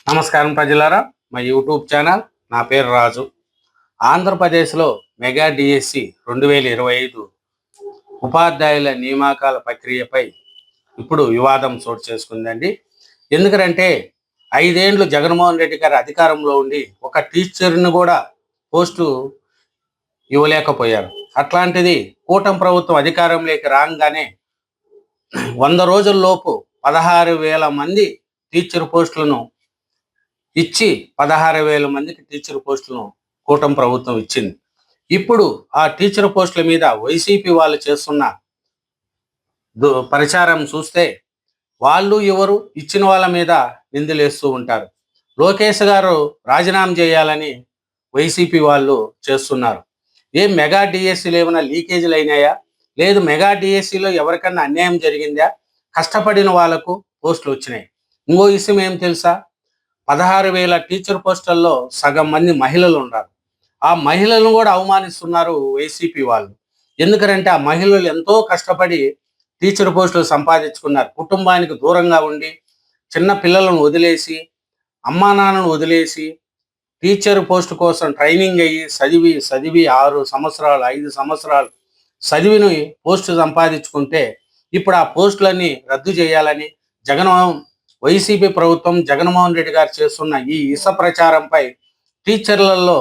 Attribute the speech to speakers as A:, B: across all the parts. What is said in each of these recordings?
A: నమస్కారం ప్రజలారా, మా యూట్యూబ్ ఛానల్. నా పేరు రాజు. ఆంధ్రప్రదేశ్లో మెగా డిఎస్సి 2025 ఉపాధ్యాయుల నియామకాల ప్రక్రియపై ఇప్పుడు వివాదం చోటు చేసుకుందండి. ఎందుకంటే 5 ఏళ్ళు జగన్మోహన్ రెడ్డి గారు అధికారంలో ఉండి ఒక టీచర్ని కూడా పోస్టు ఇవ్వలేకపోయారు. అట్లాంటిది కూటమి ప్రభుత్వం అధికారంలోకి రాగానే 100 రోజుల్లోపు 16,000 మంది టీచర్ పోస్టులను ఇచ్చి 16,000 మందికి టీచర్ పోస్టులను కూటమి ప్రభుత్వం ఇచ్చింది. ఇప్పుడు ఆ టీచర్ పోస్టుల మీద వైసీపీ వాళ్ళు చేస్తున్న ప్రచారం చూస్తే వాళ్ళు ఎవరు ఇచ్చిన వాళ్ళ మీద నిందలేస్తూ ఉంటారు. లోకేష్ గారు రాజీనామా చేయాలని వైసీపీ వాళ్ళు చేస్తున్నారు. ఏం మెగా డిఎస్సీలు ఏమైనా లీకేజీలు అయినాయా? లేదు మెగా డిఎస్సీలో ఎవరికన్నా అన్యాయం జరిగిందా? కష్టపడిన వాళ్లకు పోస్టులు వచ్చినాయి. ఇంకో విషయం ఏం తెలుసా? 16,000 టీచర్ పోస్టుల్లో సగం మంది మహిళలు ఉన్నారు. ఆ మహిళలను కూడా అవమానిస్తున్నారు వైసీపీ వాళ్ళు. ఎందుకంటే ఆ మహిళలు ఎంతో కష్టపడి టీచర్ పోస్టులు సంపాదించుకున్నారు. కుటుంబానికి దూరంగా ఉండి చిన్న పిల్లలను వదిలేసి అమ్మా నాన్నను వదిలేసి టీచర్ పోస్టు కోసం ట్రైనింగ్ అయ్యి చదివి 6 సంవత్సరాలు 5 సంవత్సరాలు చదివిని పోస్టు సంపాదించుకుంటే ఇప్పుడు ఆ పోస్టులన్నీ రద్దు చేయాలని వైసీపీ ప్రభుత్వం జగన్మోహన్ రెడ్డి గారు చేస్తున్న ఈ ఇస ప్రచారంపై టీచర్లలో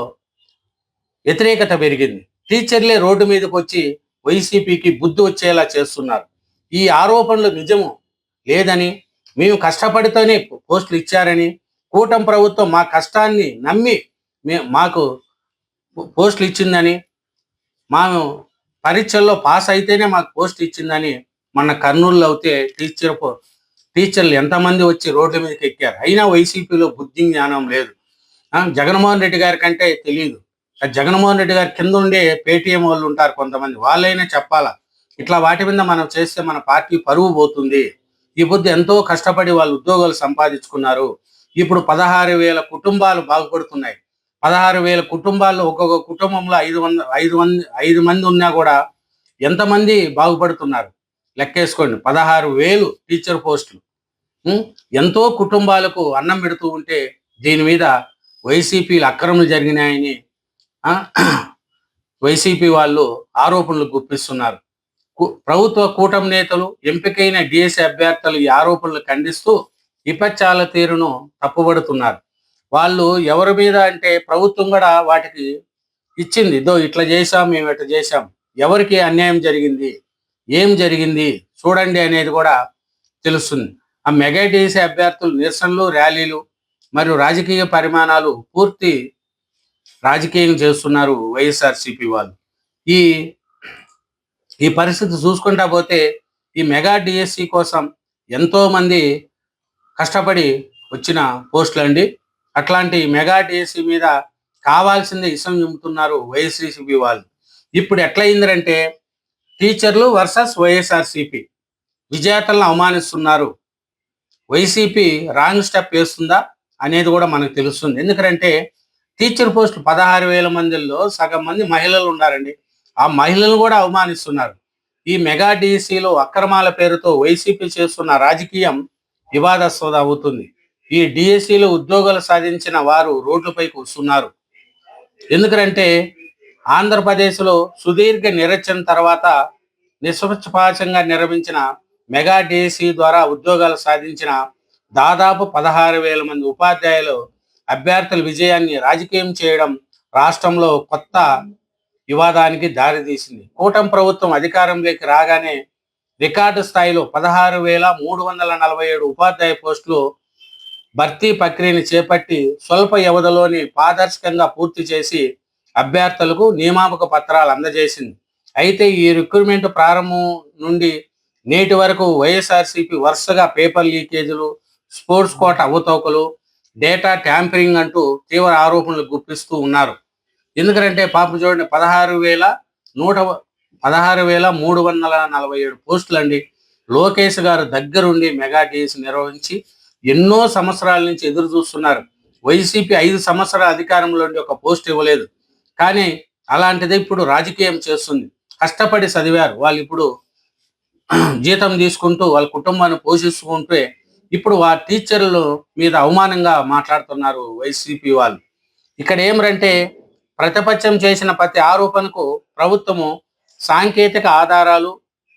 A: వ్యతిరేకత పెరిగింది. టీచర్లే రోడ్డు మీదకి వచ్చి వైసీపీకి బుద్ధి వచ్చేలా చేస్తున్నారు. ఈ ఆరోపణలు నిజము లేదని, మేము కష్టపడితేనే పోస్టులు ఇచ్చారని, కూటమి ప్రభుత్వం మా కష్టాన్ని నమ్మి మాకు పోస్టులు ఇచ్చిందని, మేము పరీక్షల్లో పాస్ అయితేనే మాకు పోస్ట్ ఇచ్చిందని మన కర్నూలులో అయితే టీచర్లు ఎంతమంది వచ్చి రోడ్ల మీదకి ఎక్కారు. అయినా వైసీపీలో బుద్ధి జ్ఞానం లేదు. జగన్మోహన్ రెడ్డి గారి కంటే తెలియదు. జగన్మోహన్ రెడ్డి గారి కింద ఉండే పేటీఎం వాళ్ళు ఉంటారు కొంతమంది, వాళ్ళైనా చెప్పాలా ఇట్లా వాటి మీద మనం చేస్తే మన పార్టీ పరువు పోతుంది. ఈ బుద్ధి ఎంతో కష్టపడి వాళ్ళు ఉద్యోగాలు సంపాదించుకున్నారు. ఇప్పుడు 16,000 కుటుంబాలు బాగుపడుతున్నాయి. 16,000 కుటుంబాల్లో ఒక్కొక్క కుటుంబంలో 5 మంది ఉన్నా కూడా ఎంతమంది బాగుపడుతున్నారు లెక్కేసుకోండి. 16,000 టీచర్ పోస్టులు ఎంతో కుటుంబాలకు అన్నం పెడుతూ ఉంటే దీని మీద వైసీపీలు అక్రమాలు జరిగినాయని వైసీపీ వాళ్ళు ఆరోపణలు గుప్పిస్తున్నారు. ప్రభుత్వ కూటమి నేతలు ఎంపికైన డిఎస్సి అభ్యర్థులు ఈ ఆరోపణలు ఖండిస్తూ విపక్షాల తీరును తప్పుబడుతున్నారు. వాళ్ళు ఎవరి మీద అంటే ప్రభుత్వం కూడా వాటికి ఇచ్చింది, ఇదో ఇట్లా చేశాం, మేము ఇట్లా చేశాం, ఎవరికి అన్యాయం జరిగింది, ఏం జరిగింది చూడండి అనేది కూడా తెలుస్తుంది. ఆ మెగా డిఎస్సి అభ్యర్థులు నిరసనలు, ర్యాలీలు మరియు రాజకీయ పరిమాణాలు పూర్తి రాజకీయం చేస్తున్నారు వైఎస్ఆర్సీపీ వాళ్ళు. ఈ పరిస్థితి చూసుకుంటా పోతే ఈ మెగా డిఎస్సి కోసం ఎంతో మంది కష్టపడి వచ్చిన పోస్టులు అండి. అట్లాంటి మెగా డిఎస్సి మీద కావాల్సిందే ఇసం చెబుతున్నారు వైఎస్ఆర్సీపీ వాళ్ళు. ఇప్పుడు ఎట్లయిందంటే టీచర్లు వర్సెస్ వైఎస్ఆర్సీపీ విజేతలను అవమానిస్తున్నారు. వైసీపీ రాంగ్ స్టెప్ వేస్తుందా అనేది కూడా మనకు తెలుస్తుంది. ఎందుకంటే టీచర్ పోస్టులు 16,000 మందిలో సగం మంది మహిళలు ఉన్నారండి. ఆ మహిళలను కూడా అవమానిస్తున్నారు. ఈ మెగా డిఎస్సిలో అక్రమాల పేరుతో వైసీపీ చేస్తున్న రాజకీయం వివాదాస్పద అవుతుంది. ఈ డిఎస్సిలో ఉద్యోగాలు సాధించిన వారు రోడ్లపైకి వస్తున్నారు. ఎందుకంటే ఆంధ్రప్రదేశ్లో సుదీర్ఘ నిరసన తర్వాత నిష్పక్షపాతంగా నిర్వహించిన మెగా డిఎస్సి ద్వారా ఉద్యోగాలు సాధించిన దాదాపు 16,000 మంది ఉపాధ్యాయులు అభ్యర్థుల విజయాన్ని రాజకీయం చేయడం రాష్ట్రంలో కొత్త వివాదానికి దారితీసింది. కూటమి ప్రభుత్వం అధికారంలోకి రాగానే రికార్డు స్థాయిలో 16,347 ఉపాధ్యాయ పోస్టులు భర్తీ ప్రక్రియను చేపట్టి స్వల్ప వ్యవధిలోని పారదర్శకంగా పూర్తి చేసి అభ్యర్థులకు నియామక పత్రాలు అందజేసింది. అయితే ఈ రిక్రూట్మెంట్ ప్రారంభం నుండి నేటి వరకు వైఎస్ఆర్సీపీ వరుసగా పేపర్ లీకేజీలు, స్పోర్ట్స్ కోట అవతవకలు, డేటా ట్యాంపరింగ్ అంటూ తీవ్ర ఆరోపణలు గుప్పిస్తూ ఉన్నారు. ఎందుకంటే పాప చూడండి, 16,347 పోస్టులు అండి. లోకేష్ గారు దగ్గరుండి మెగా డిఎస్సి నిర్వహించి ఎన్నో సంవత్సరాల నుంచి ఎదురు చూస్తున్నారు. వైసీపీ 5 సంవత్సరాల అధికారంలో ఉండి ఒక పోస్ట్ ఇవ్వలేదు. కానీ అలాంటిది ఇప్పుడు రాజకీయం చేస్తుంది. కష్టపడి చదివారు వాళ్ళు, ఇప్పుడు జీతం తీసుకుంటూ వాళ్ళ కుటుంబాన్ని పోషించుకుంటూ ఇప్పుడు ఆ టీచర్లు మీద అవమానంగా మాట్లాడుతున్నారు వైసీపీ వాళ్ళు. ఇక్కడ ఏమిరంటే ప్రతిపక్షం చేసిన ప్రతి ఆరోపణకు ప్రభుత్వము సాంకేతిక ఆధారాలు,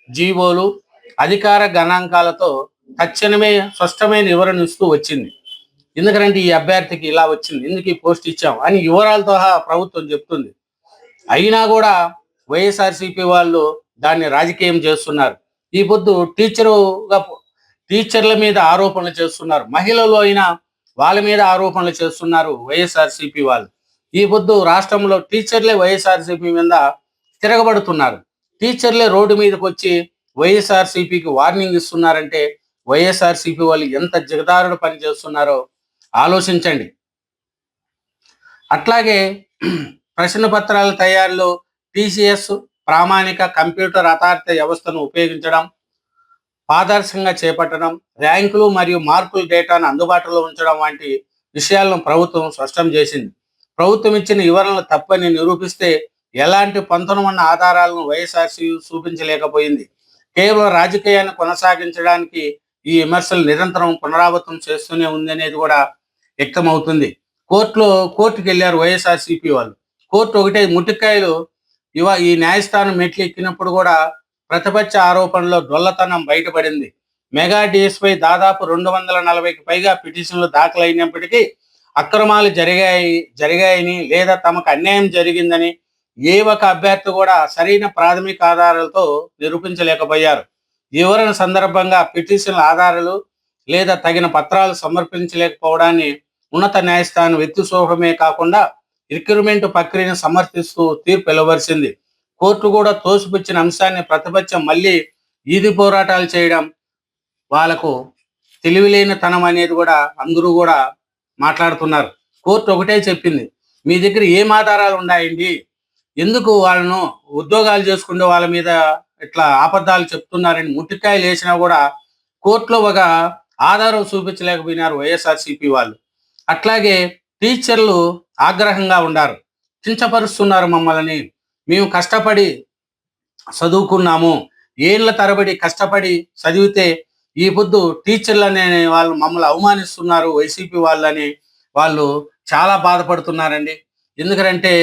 A: జీవోలు, అధికార గణాంకాలతో తక్షణమే స్పష్టమైన వివరణ ఇస్తూ వచ్చింది. ఎందుకంటే ఈ అభ్యర్థికి ఇలా వచ్చింది, ఎందుకు ఈ పోస్ట్ ఇచ్చాం అని వివరాలతో ప్రభుత్వం చెప్తుంది. అయినా కూడా వైఎస్ఆర్సీపీ వాళ్ళు దాన్ని రాజకీయం చేస్తున్నారు. ఈ పొద్దు టీచర్ల మీద ఆరోపణలు చేస్తున్నారు. మహిళలు అయినా వాళ్ళ మీద ఆరోపణలు చేస్తున్నారు వైఎస్ఆర్సీపీ వాళ్ళు. ఈ పొద్దు రాష్ట్రంలో టీచర్లే వైఎస్ఆర్సీపీ మీద తిరగబడుతున్నారు. టీచర్లే రోడ్డు మీదకి వచ్చి వైఎస్ఆర్సీపీకి వార్నింగ్ ఇస్తున్నారంటే వైఎస్ఆర్సీపీ వాళ్ళు ఎంత జిగదారుడు పని చేస్తున్నారో ఆలోచించండి. అట్లాగే ప్రశ్న పత్రాల తయారీలో టీసీఎస్ ప్రామాణిక కంప్యూటర్ ఆధారిత వ్యవస్థను ఉపయోగించడం, పారదర్శకంగా చేపట్టడం, ర్యాంకులు మరియు మార్కుల డేటాను అందుబాటులో ఉంచడం వంటి విషయాలను ప్రభుత్వం స్పష్టం చేసింది. ప్రభుత్వం ఇచ్చిన వివరణలు తప్పని నిరూపిస్తే ఎలాంటి పొంతన ఉన్న ఆధారాలను వైఎస్ఆర్సీ చూపించలేకపోయింది. కేవలం రాజకీయాన్ని కొనసాగించడానికి ఈ విమర్శలు నిరంతరం పునరావృతం చేస్తూనే ఉందనేది కూడా వ్యక్తమవుతుంది. కోర్టుకు వెళ్ళారు వైఎస్ఆర్సీపీ వాళ్ళు. కోర్టు ఒకటే ముట్టికాయలు ఈ న్యాయస్థానం మెట్లు ఎక్కినప్పుడు కూడా ప్రతిపక్ష ఆరోపణలో డొల్లతనం బయటపడింది. మెగా డిఎస్పై దాదాపు 240కి పైగా పిటిషన్లు దాఖలైనప్పటికీ అక్రమాలు జరిగాయని లేదా తమకు అన్యాయం జరిగిందని ఏ ఒక అభ్యర్థి కూడా సరైన ప్రాథమిక ఆధారాలతో నిరూపించలేకపోయారు. వివరణ సందర్భంగా పిటిషన్ల ఆధారాలు లేదా తగిన పత్రాలు సమర్పించలేకపోవడాన్ని ఉన్నత న్యాయస్థానం ఎత్తిచూపడమే కాకుండా రిక్రూట్మెంట్ ప్రక్రియను సమర్థిస్తూ తీర్పు వెలువరిచింది. కోర్టు కూడా తోసిపుచ్చిన అంశాన్ని ప్రతిపక్షం మళ్ళీ ఈది పోరాటాలు చేయడం వాళ్ళకు తెలివిలేనితనం అనేది కూడా అందరూ కూడా మాట్లాడుతున్నారు. కోర్టు ఒకటే చెప్పింది, మీ దగ్గర ఏం ఆధారాలు ఉన్నాయండి, ఎందుకు వాళ్ళను ఉద్యోగాలు చేసుకునే వాళ్ళ మీద ఇట్లా ఆపద్ధాలు చెప్తున్నారని ముట్టికాయలు వేసినా కూడా కోర్టులో ఒక ఆధారం చూపించలేకపోయినారు వైఎస్ఆర్సీపీ వాళ్ళు. అట్లాగే టీచర్లు ఆగ్రహంగా ఉన్నారు, కించపరుస్తున్నారు మమ్మల్ని, మేము కష్టపడి చదువుకున్నాము, ఏళ్ల తరబడి కష్టపడి చదివితే ఈ పొద్దు టీచర్లు అనే వాళ్ళు మమ్మల్ని అవమానిస్తున్నారు వైసీపీ వాళ్ళని వాళ్ళు చాలా బాధపడుతున్నారండి. ఎందుకంటే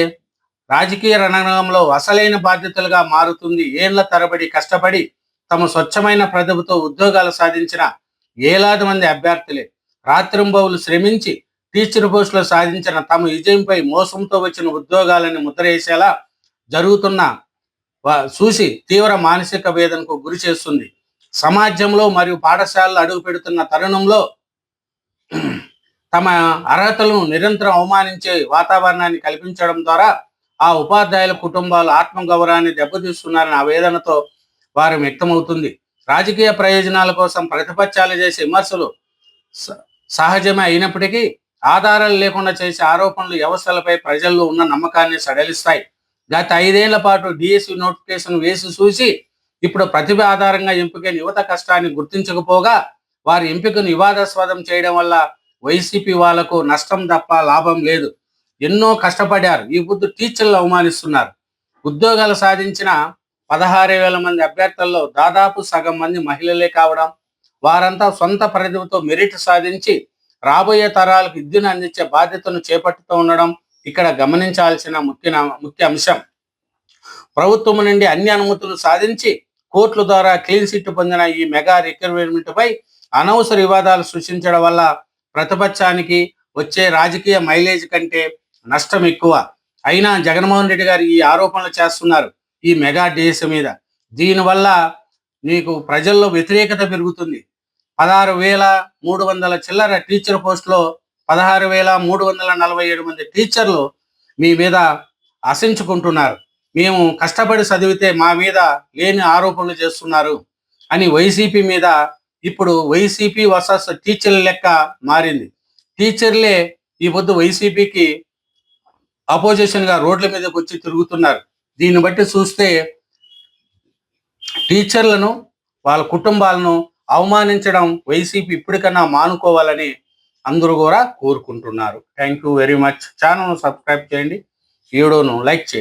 A: రాజకీయ రణరంగంలో అసలైన బాధ్యతలుగా మారుతుంది. ఏళ్ల తరబడి కష్టపడి తమ స్వచ్ఛమైన ప్రతిభతో ఉద్యోగాలు సాధించిన వేలాది మంది అభ్యర్థులే రాత్రింబవులు శ్రమించి టీచర్ పోస్టులు సాధించిన తమ విజయంపై మోసంతో వచ్చిన ఉద్యోగాలని ముద్రేసేలా జరుగుతున్న చూసి తీవ్ర మానసిక వేదనకు గురి చేస్తుంది. సమాజంలో మరియు పాఠశాలలు అడుగు పెడుతున్న తరుణంలో తమ అర్హతలను నిరంతరం అవమానించే వాతావరణాన్ని కల్పించడం ద్వారా ఆ ఉపాధ్యాయుల కుటుంబాలు ఆత్మగౌరవాన్ని దెబ్బతీస్తున్నారని ఆవేదనతో వారు వ్యక్తమవుతుంది. రాజకీయ ప్రయోజనాల కోసం ప్రతిపక్షాలు చేసే విమర్శలు సహజమే అయినప్పటికీ ఆధారాలు లేకుండా చేసే ఆరోపణలు వ్యవస్థలపై ప్రజల్లో ఉన్న నమ్మకాన్ని సడలిస్తాయి. గత 5 ఏళ్ల పాటు డిఎస్సి నోటిఫికేషన్ వేసి చూసి ఇప్పుడు ప్రతిభ ఆధారంగా ఎంపికైన యువత కష్టాన్ని గుర్తించకపోగా వారి ఎంపికను వివాదాస్పదం చేయడం వల్ల వైసీపీ వాళ్లకు నష్టం తప్ప లాభం లేదు. ఎన్నో కష్టపడ్డారు, ఈ పొద్దు టీచర్లు అవమానిస్తున్నారు. ఉద్యోగాలు సాధించిన 16,000 మంది అభ్యర్థుల్లో దాదాపు సగం మంది మహిళలే కావడం, వారంతా సొంత ప్రతిభతో మెరిట్ సాధించి రాబోయే తరాలకు విద్యను అందించే బాధ్యతను చేపట్టుతూ ఉండడం ఇక్కడ గమనించాల్సిన ముఖ్య అంశం. ప్రభుత్వం నుండి అన్ని అనుమతులు సాధించి కోర్టుల ద్వారా క్లీన్ చిట్ పొందిన ఈ మెగా రిక్రూట్మెంట్ పై అనవసర వివాదాలు సృష్టించడం వల్ల ప్రతిపక్షానికి వచ్చే రాజకీయ మైలేజ్ కంటే నష్టం ఎక్కువ. అయినా జగన్మోహన్ రెడ్డి గారు ఈ ఆరోపణలు చేస్తున్నారు ఈ మెగా డిఎస్సి మీద. దీనివల్ల నీకు ప్రజల్లో వ్యతిరేకత పెరుగుతుంది. 16,300 చిల్లర టీచర్ పోస్టులో 16,347 మంది టీచర్లు మీ మీద ఆశించుకుంటున్నారు. మేము కష్టపడి చదివితే మా మీద లేని ఆరోపణలు చేస్తున్నారు అని వైసీపీ మీద ఇప్పుడు వైసీపీ వర్సెస్ టీచర్ల లెక్క మారింది. టీచర్లే ఈ పొద్దు వైసీపీకి అపోజిషన్గా రోడ్ల మీదకి వచ్చి తిరుగుతున్నారు. దీన్ని బట్టి చూస్తే టీచర్లను వాళ్ళ కుటుంబాలను అవమానించడం వైసీపీ ఇప్పటికన్నా మానుకోవాలని అందరూ కూడా కోరుకుంటున్నారు. Thank you very much. ఛానల్ను సబ్స్క్రైబ్ చేయండి, వీడియోను లైక్ చేయండి.